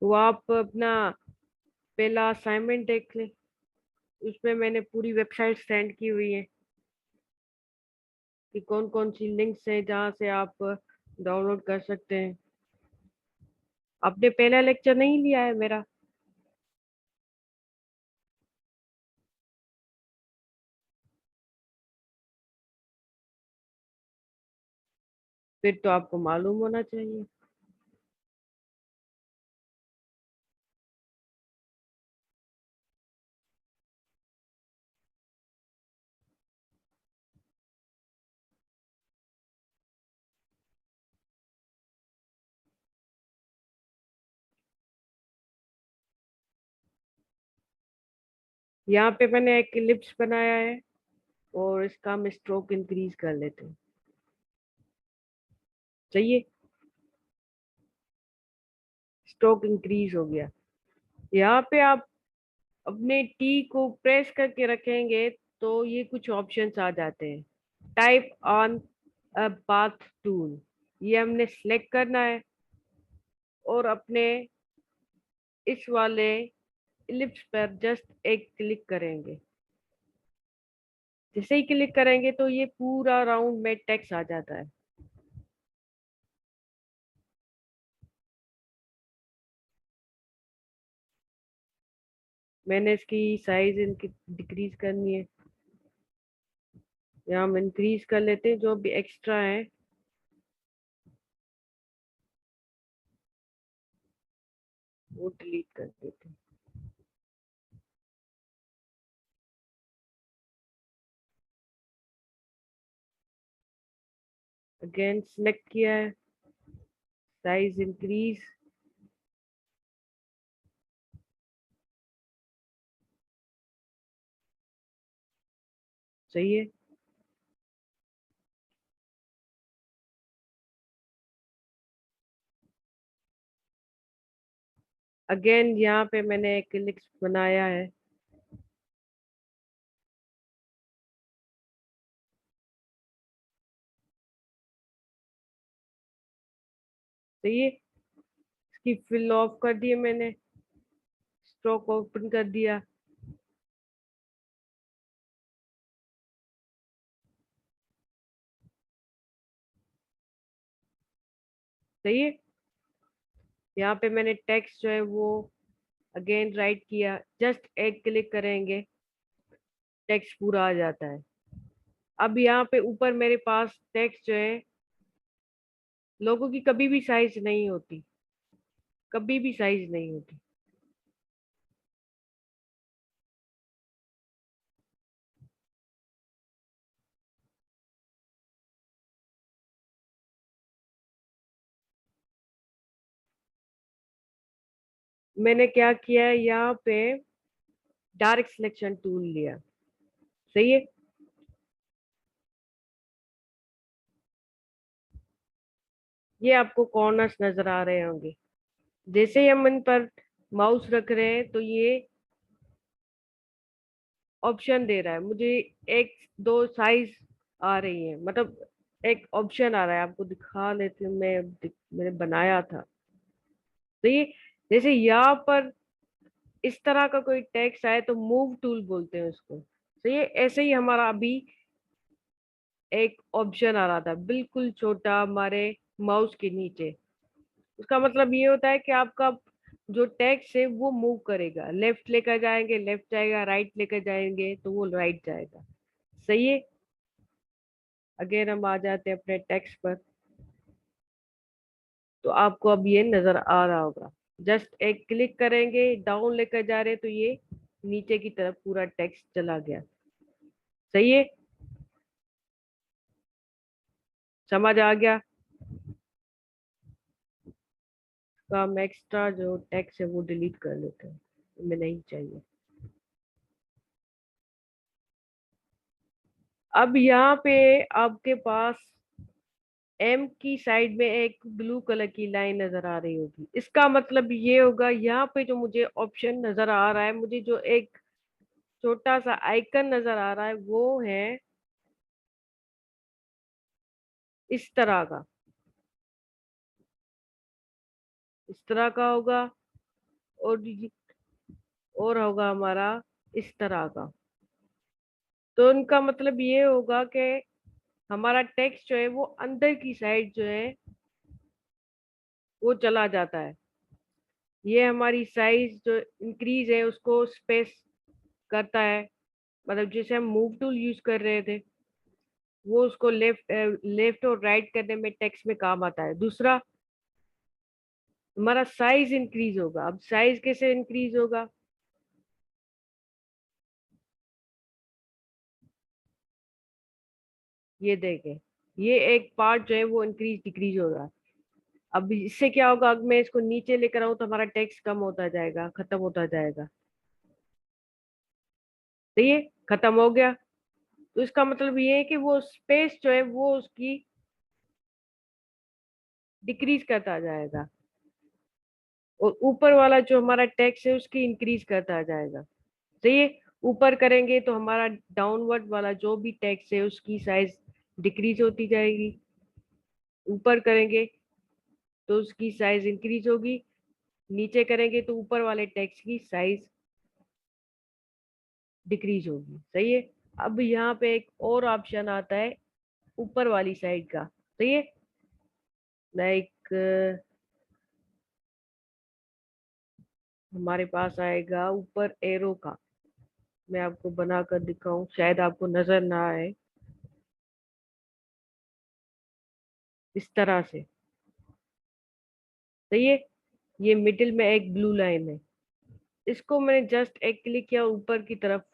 वो आप अपना पहला असाइनमेंट देख लें, उसमें मैंने पूरी वेबसाइट सेंड की हुई है कि कौन कौन सी लिंक्स हैं जहाँ से आप डाउनलोड कर सकते हैं। आपने पहला लेक्चर नहीं लिया है मेरा? फिर तो आपको मालूम होना चाहिए। यहाँ पे मैंने एक इलिप्स बनाया है और इसका हम स्ट्रोक इंक्रीज कर लेते हैं। चाहिए? स्ट्रोक इंक्रीज हो गया। यहाँ पे आप अपने टी को प्रेस करके रखेंगे तो ये कुछ ऑप्शंस आ जाते हैं। Type on a path tool, ये हमने सिलेक्ट करना है और अपने इस वाले इलिप्स पर जस्ट एक क्लिक करेंगे। जैसे ही क्लिक करेंगे तो ये पूरा राउंड में टेक्स्ट आ जाता है। मैंने इसकी साइज इनकी डिक्रीज करनी है, या हम इंक्रीज कर लेते हैं, जो भी एक्स्ट्रा है वो डिलीट कर देते हैं। अगेन सिलेक्ट किया है, साइज इंक्रीज, सही है। अगेन यहाँ पे मैंने एक लिस्ट बनाया है, सही है। इसकी फिल ऑफ कर दिए मैंने, स्ट्रोक ओपन कर दिया, सही है। यहाँ पे मैंने टेक्स्ट जो है वो अगेन राइट किया, जस्ट एक क्लिक करेंगे टेक्स्ट पूरा आ जाता है। अब यहाँ पे ऊपर मेरे पास टेक्स्ट जो है, लोगों की कभी भी साइज नहीं होती, कभी भी साइज नहीं होती। मैंने क्या किया है, यहाँ पे डायरेक्ट सिलेक्शन टूल लिया, सही है। ये आपको कॉर्नर्स नजर आ रहे होंगे, जैसे ही हम इन पर माउस रख रहे हैं तो ये ऑप्शन दे रहा है मुझे, एक दो साइज आ रही है, मतलब एक ऑप्शन आ रहा है। आपको दिखा लेती हूँ मैं, मैंने बनाया था, तो ये जैसे यहाँ पर इस तरह का कोई टेक्स्ट आए तो मूव टूल बोलते हैं उसको, तो ये ऐसे ही हमारा अभी एक ऑप्शन आ रहा था बिल्कुल छोटा हमारे माउस के नीचे। उसका मतलब ये होता है कि आपका जो टेक्स्ट है वो मूव करेगा, लेफ्ट लेकर जाएंगे लेफ्ट जाएगा, राइट लेकर जाएंगे तो वो राइट जाएगा, सही है। अगेन हम आ जाते हैं अपने टेक्स्ट पर, तो आपको अब ये नजर आ रहा होगा, जस्ट एक क्लिक करेंगे डाउन लेकर जा रहे तो ये नीचे की तरफ पूरा टेक्स्ट चला गया, सही है। समझ आ गया। तो हम एक्स्ट्रा जो टेक्स्ट है वो डिलीट कर लेते हैं, हमें नहीं चाहिए। अब यहाँ पे आपके पास एम की साइड में एक ब्लू कलर की लाइन नजर आ रही होगी, इसका मतलब ये होगा यहाँ पे जो मुझे ऑप्शन नजर आ रहा है, मुझे जो एक छोटा सा आइकन नजर आ रहा है वो है इस तरह का, इस तरह का होगा, और और होगा हमारा इस तरह का। तो इनका मतलब ये होगा कि हमारा टेक्स्ट जो है वो अंदर की साइड जो है वो चला जाता है। ये हमारी साइज जो इंक्रीज है उसको स्पेस करता है, मतलब जैसे हम मूव टूल यूज कर रहे थे वो उसको लेफ्ट लेफ्ट और राइट करने में टेक्स्ट में काम आता है। दूसरा, हमारा साइज इंक्रीज होगा। अब साइज कैसे इंक्रीज होगा, ये देखें, ये एक पार्ट जो है वो इंक्रीज डिक्रीज होगा। अब इससे क्या होगा, अगर मैं इसको नीचे लेकर आऊं तो हमारा टेक्स्ट कम होता जाएगा, खत्म होता जाएगा, तो ये खत्म हो गया। तो इसका मतलब ये है कि वो स्पेस जो है वो उसकी डिक्रीज करता जाएगा, और ऊपर वाला जो हमारा टेक्स्ट है उसकी इंक्रीज करता जाएगा, तो ये ऊपर करेंगे तो हमारा डाउनवर्ड वाला जो भी टेक्स्ट है उसकी साइज डिक्रीज होती जाएगी, ऊपर करेंगे तो उसकी साइज इंक्रीज होगी, नीचे करेंगे तो ऊपर वाले टेक्स्ट की साइज डिक्रीज होगी, सही है। अब यहाँ पे एक और ऑप्शन आता है ऊपर वाली साइड का, सही है। लाइक हमारे पास आएगा ऊपर एरो का, मैं आपको बनाकर दिखाऊं शायद आपको नजर ना आए, इस तरह से, सही है। ये मिडिल में एक ब्लू लाइन है, इसको मैंने जस्ट एक क्लिक किया ऊपर की तरफ,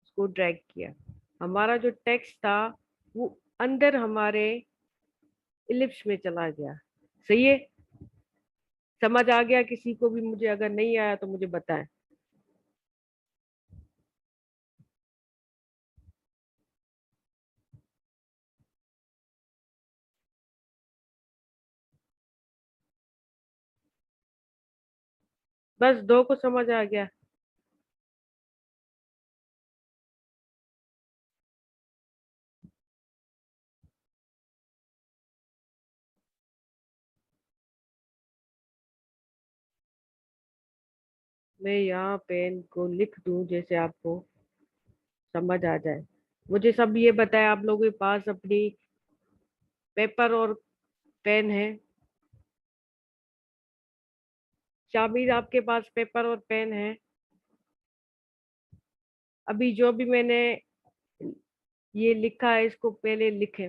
इसको ड्रैग किया, हमारा जो टेक्स्ट था वो अंदर हमारे इलिप्स में चला गया। सही है? समझ आ गया किसी को भी? मुझे अगर नहीं आया तो मुझे बताएं। बस दो को समझ आ गया? मैं यहाँ पेन को लिख दूं जैसे आपको समझ आ जाए। मुझे सब ये बताएं, आप लोगों के पास अपनी पेपर और पेन है? शामिर, आपके पास पेपर और पेन है? अभी जो भी मैंने ये लिखा है इसको पहले लिखें।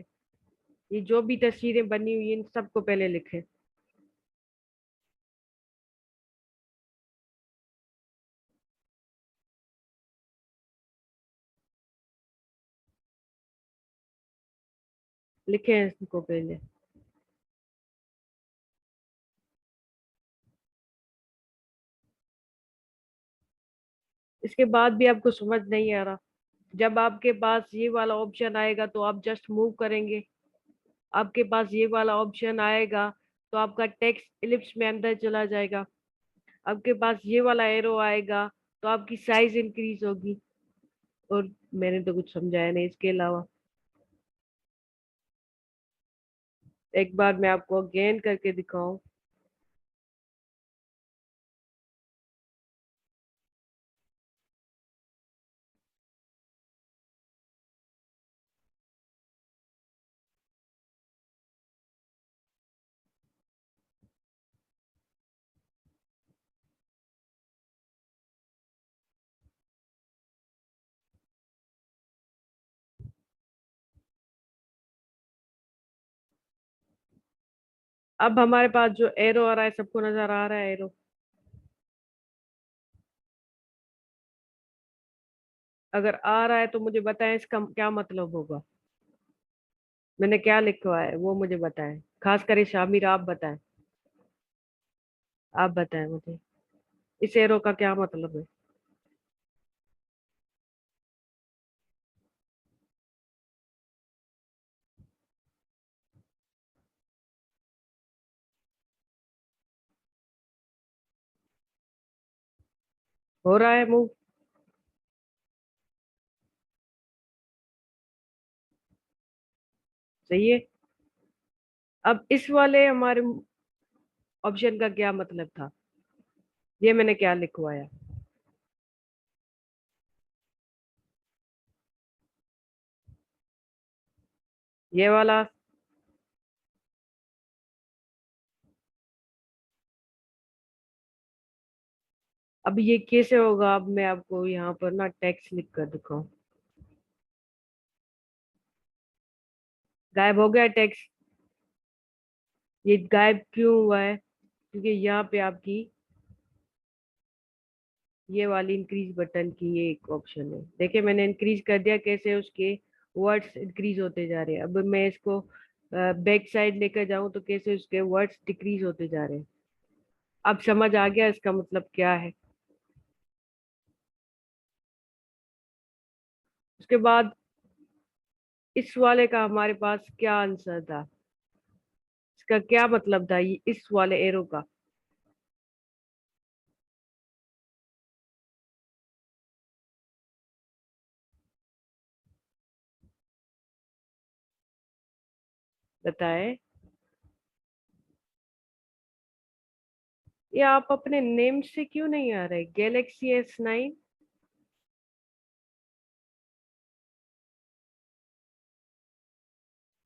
ये जो भी तस्वीरें बनी हुई हैं इन सबको पहले लिखें। लिखें इसको पहले। इसके बाद भी आपको समझ नहीं आ रहा? जब आपके पास ये वाला ऑप्शन आएगा तो आप जस्ट मूव करेंगे। आपके पास ये वाला ऑप्शन आएगा तो आपका टेक्स्ट इलिप्स में अंदर चला जाएगा। आपके पास ये वाला एरो आएगा तो आपकी साइज इंक्रीज होगी। और मैंने तो कुछ समझाया नहीं इसके अलावा। एक बार मैं आपको अगेन करके दिखाऊं। अब हमारे पास जो एरो आ रहा है, सबको नजर आ रहा है एरो? अगर आ रहा है तो मुझे बताएं इसका क्या मतलब होगा। मैंने क्या लिखवा है वो मुझे बताएं। खास करे शामिर, आप बताएं। आप बताएं मुझे इस एरो का क्या मतलब है। हो रहा है मूव? सही है। अब इस वाले हमारे ऑप्शन का क्या मतलब था? ये मैंने क्या लिखवाया? ये वाला? अब ये कैसे होगा? अब मैं आपको यहाँ पर ना टेक्स्ट लिख कर दिखाऊं। गायब हो गया टेक्स्ट। ये गायब क्यों हुआ है? क्योंकि यहाँ पे आपकी ये वाली इंक्रीज बटन की ये एक ऑप्शन है। देखिए मैंने इंक्रीज कर दिया, कैसे उसके वर्ड्स इंक्रीज होते जा रहे हैं। अब मैं इसको बैक साइड लेकर जाऊं तो कैसे उसके वर्ड्स डिक्रीज होते जा रहे हैं। अब समझ आ गया इसका मतलब क्या है? उसके बाद इस वाले का हमारे पास क्या आंसर था? इसका क्या मतलब था ये इस वाले एरो का? बताए। ये आप अपने नेम से क्यों नहीं आ रहे? Galaxy S9।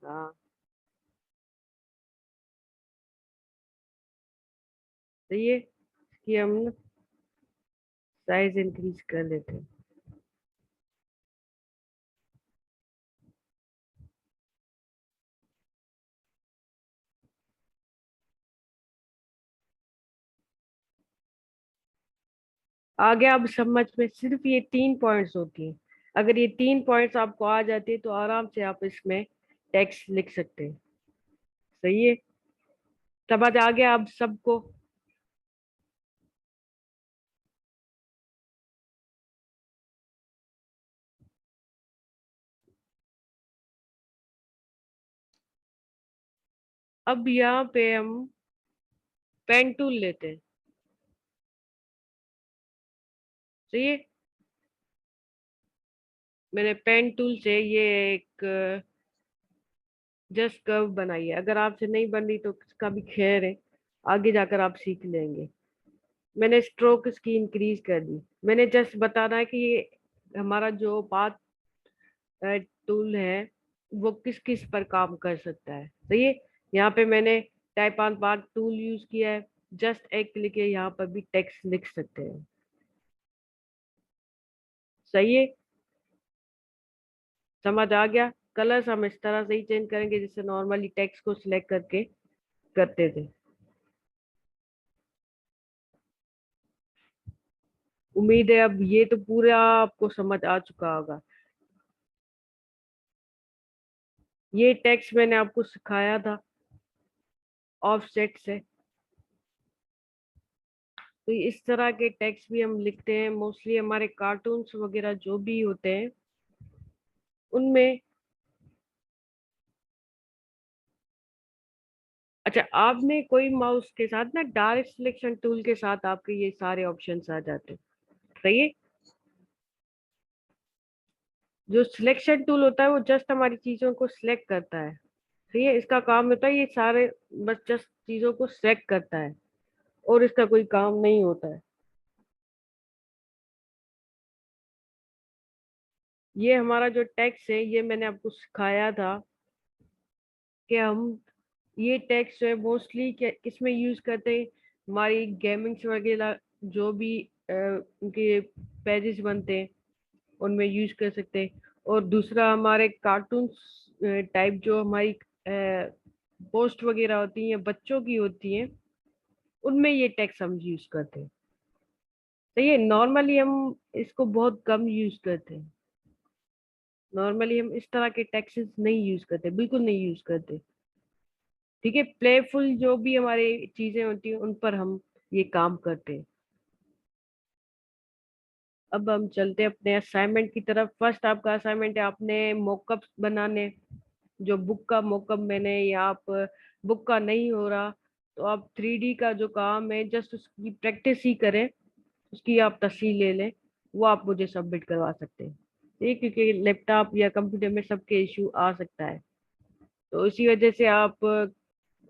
हाँ। तो ये कि हम साइज इंक्रीज कर लेते हैं। आगे अब समझ में सिर्फ ये 3 पॉइंट्स होती हैं। अगर ये 3 पॉइंट्स आपको आ जाते तो आराम से आप इसमें टेक्स्ट लिख सकते हैं। सही है, समझ आ गया अब सबको? अब यहाँ पे हम पेन टूल लेते हैं। सही है, मैंने पेन टूल से ये एक जस्ट कर्व बनाई है। अगर आपसे नहीं बन रही तो इसका भी खैर है, आगे जाकर आप सीख लेंगे। मैंने स्ट्रोक इसकी इंक्रीज कर दी। मैंने जस्ट बताना है कि ये हमारा जो पाथ टूल है वो किस किस पर काम कर सकता है। सही है, यहाँ पे मैंने type on path tool use किया है। जस्ट एक क्लिक है, यहाँ पर भी टेक्स्ट लिख सकते हैं। सही है, समझ आ गया? कलर्स हम इस तरह से ही चेंज करेंगे जैसे नॉर्मली टेक्स्ट को सिलेक्ट करके करते थे। उम्मीद है अब ये तो पूरा आपको समझ आ चुका होगा। ये टेक्स्ट मैंने आपको सिखाया था ऑफसेट से। तो इस तरह के टेक्स्ट भी हम लिखते हैं मोस्टली हमारे कार्टून्स वगैरह जो भी होते हैं उनमें। अच्छा, आपने कोई माउस के साथ ना डायरेक्ट सिलेक्शन टूल के साथ आपके ये सारे ऑप्शंस आ जाते हैं। सही है, जो सिलेक्शन टूल होता है वो जस्ट हमारी चीजों को सिलेक्ट करता है। सही है, इसका काम होता है ये सारे बस जस्ट चीजों को सिलेक्ट करता है और इसका कोई काम नहीं होता है। ये हमारा जो टेक्स्ट है ये मैंने आपको सिखाया था कि हम ये टेक्स्ट है मोस्टली किसमें यूज करते हैं। हमारी गेमिंग्स वगैरह जो भी उनके पेजेस बनते हैं उनमें यूज कर सकते हैं। और दूसरा हमारे कार्टून्स टाइप जो हमारी पोस्ट वगैरह होती हैं बच्चों की होती हैं उनमें ये टेक्स्ट हम यूज करते हैं। तो ये नॉर्मली हम इसको बहुत कम यूज करते हैं। नॉर्मली हम इस तरह के टेक्स्ट नहीं यूज करते, बिल्कुल नहीं यूज करते। ठीक है, प्लेफुल जो भी हमारी चीजें होती हैं उन पर हम ये काम करते हैं। अब हम चलते हैं अपने असाइनमेंट की तरफ। फर्स्ट आपका असाइनमेंट है आपने मोकअप बनाने। जो बुक का मोकअप मैंने, या आप बुक का नहीं हो रहा तो आप 3D का जो काम है जस्ट उसकी प्रैक्टिस ही करें, उसकी आप तस्वीर ले लें, वो आप मुझे सबमिट करवा सकते हैं। ठीक, क्योंकि लैपटॉप या कंप्यूटर में सबके इशू आ सकता है। तो इसी वजह से आप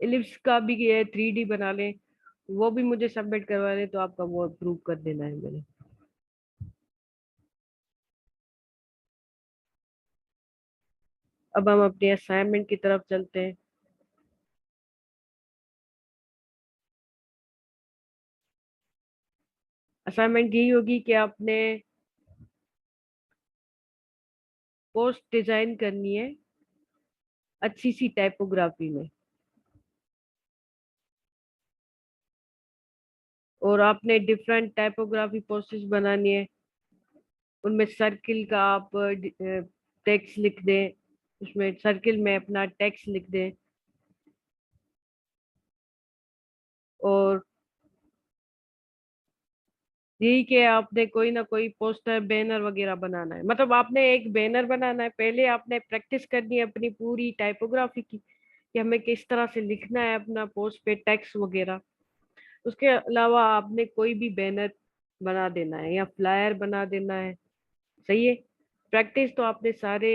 इलिप्स का भी ये 3D बना लें, वो भी मुझे सबमिट करवा लें, तो आपका वो अप्रूव कर देना है मैंने। अब हम अपने असाइनमेंट की तरफ चलते हैं। असाइनमेंट यही होगी कि आपने पोस्ट डिजाइन करनी है अच्छी सी टाइपोग्राफी में। और आपने डिफरेंट टाइपोग्राफी पोस्टर्स बनानी है। उनमें सर्किल का आप टेक्स्ट लिख दें, उसमें सर्किल में अपना टेक्स्ट लिख दें। और यही कि आपने कोई ना कोई पोस्टर बैनर वगैरह बनाना है। मतलब आपने एक बैनर बनाना है, पहले आपने प्रैक्टिस करनी है अपनी पूरी टाइपोग्राफी की कि हमें किस तरह से लिखना है अपना पोस्ट पे टेक्स्ट वगैरह। उसके अलावा आपने कोई भी बैनर बना देना है या फ्लायर बना देना है। सही है, प्रैक्टिस तो आपने सारे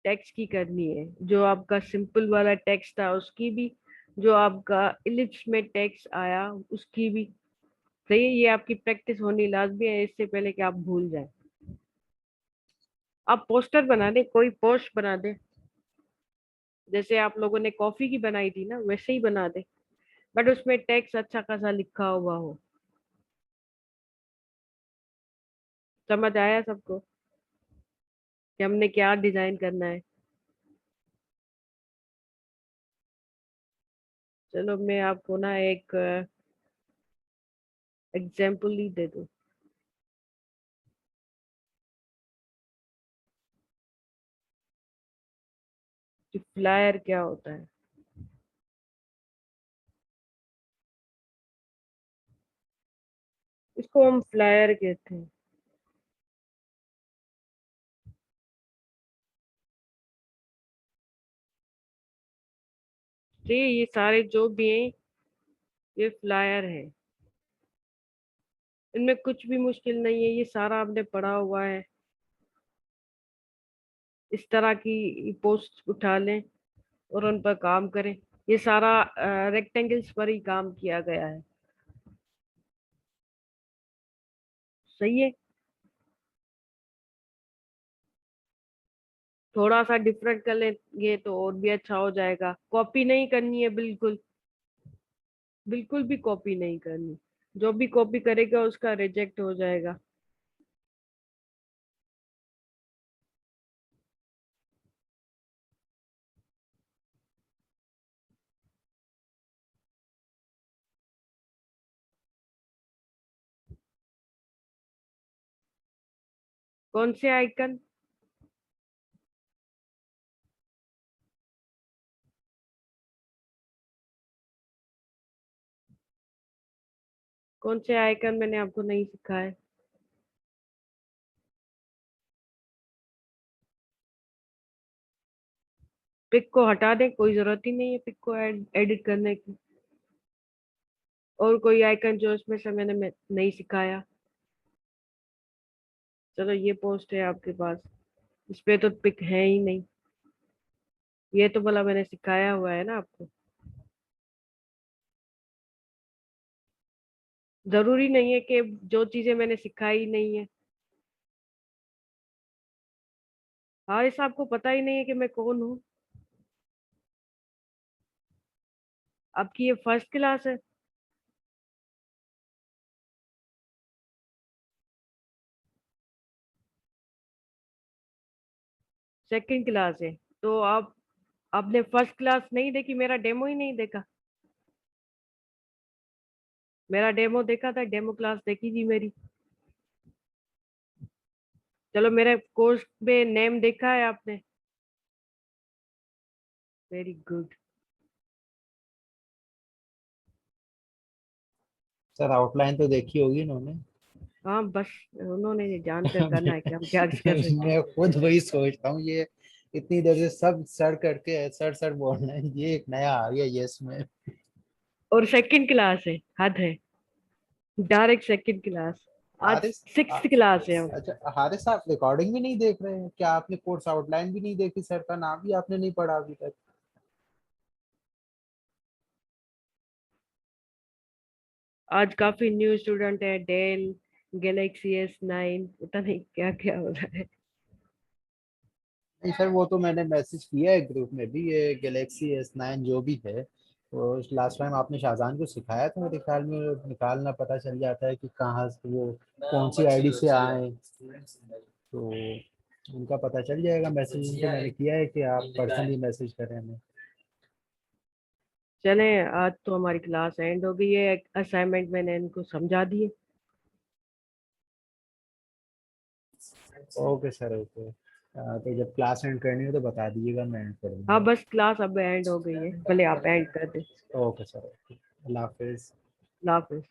टेक्स्ट की करनी है, जो आपका सिंपल वाला टेक्स्ट था उसकी भी, जो आपका इलिप्स में टेक्स्ट आया उसकी भी। सही है, ये आपकी प्रैक्टिस होनी लाजमी है इससे पहले कि आप भूल जाए। आप पोस्टर बना दे, कोई पोस्ट बना दे, जैसे आप लोगों ने कॉफी की बनाई थी ना वैसे ही बना दे, बट उसमें टेक्स्ट अच्छा खासा लिखा हुआ हो। समझ आया सबको कि हमने क्या डिजाइन करना है? चलो मैं आपको ना एक एग्जाम्पल ही दे दूं। कि फ्लायर क्या होता है। इसको हम फ्लायर कहते हैं। तो ये सारे जो भी हैं ये फ्लायर है। इनमें कुछ भी मुश्किल नहीं है, ये सारा आपने पढ़ा हुआ है। इस तरह की पोस्ट उठा लें और उन पर काम करें। ये सारा रेक्टेंगल्स पर ही काम किया गया है। सही है। थोड़ा सा डिफरेंट कर लेंगे तो और भी अच्छा हो जाएगा। कॉपी नहीं करनी है बिल्कुल। बिल्कुल भी कॉपी नहीं करनी। जो भी कॉपी करेगा उसका रिजेक्ट हो जाएगा। कौन से आइकन? कौन से आइकन मैंने आपको नहीं सिखाए? पिक को हटा दें, कोई जरूरत ही नहीं है पिक को एडिट करने की। और कोई आइकन जो इसमें से मैंने नहीं सिखाया? चलो ये पोस्ट है आपके पास, इस पे तो पिक है ही नहीं। ये तो भला मैंने सिखाया हुआ है ना आपको। जरूरी नहीं है कि जो चीजें मैंने सिखाई नहीं है। हाँ, इस आपको पता ही नहीं है कि मैं कौन हूँ। आपकी ये फर्स्ट क्लास है? सेकंड क्लास है? तो आप आपने फर्स्ट क्लास नहीं देखी, मेरा डेमो ही नहीं देखा? मेरा डेमो देखा था, डेमो क्लास देखी थी मेरी। चलो मेरे कोर्स में नेम देखा है आपने? Very good. सर आउटलाइन तो देखी होगी इन्होंने। हाँ बस, उन्होंने जान कर करना है कि हम क्या कर सकते हैं। मैं खुद वही सोचता हूँ, ये इतनी देर से सब सर करके सर सर बोल रहे हैं, ये एक नया आ गया यस में। और सेकंड क्लास है, हद है। Direct second class. आज हारिस आ- सिक्स्थ क्लास है हम। अच्छा हारिस, आप रिकॉर्डिंग भी नहीं देख रहे हैं क्या? आपने कोर्स आउटलाइन भी नहीं देखी, सर का नाम भी आपने नहीं पढ़ा अभी तक? आज काफी न्यू स्टूडेंट है। डेल, गैलेक्सी S9, पता नहीं क्या क्या हो रहा है। नहीं सर, वो तो मैंने मैसेज किया है ग्रुप में भी, ये गैलेक्सी S9 जो भी है, तो लास्ट टाइम आपने शाहजहान को सिखाया था मेरे ख्याल में। निकालना पता चल जाता है कि कहाँ से वो कौन सी आईडी से आए, तो उनका पता चल जाएगा। मैसेज तो मैंने किया है कि आप पर्सनली मैसेज करें हमें। चले, आज तो हमारी क्लास एंड हो गई है। असाइनमेंट मैंने इनको समझा दिए। Okay sir, okay. तो जब क्लास एंड करनी हो तो बता दीजिएगा, मैं एंड कर हाँ दूंगा। बस क्लास अब एंड हो गई है, भले आप एंड कर दें। Okay sir, okay. अल्लाह हाफिज़। अल्लाह हाफिज।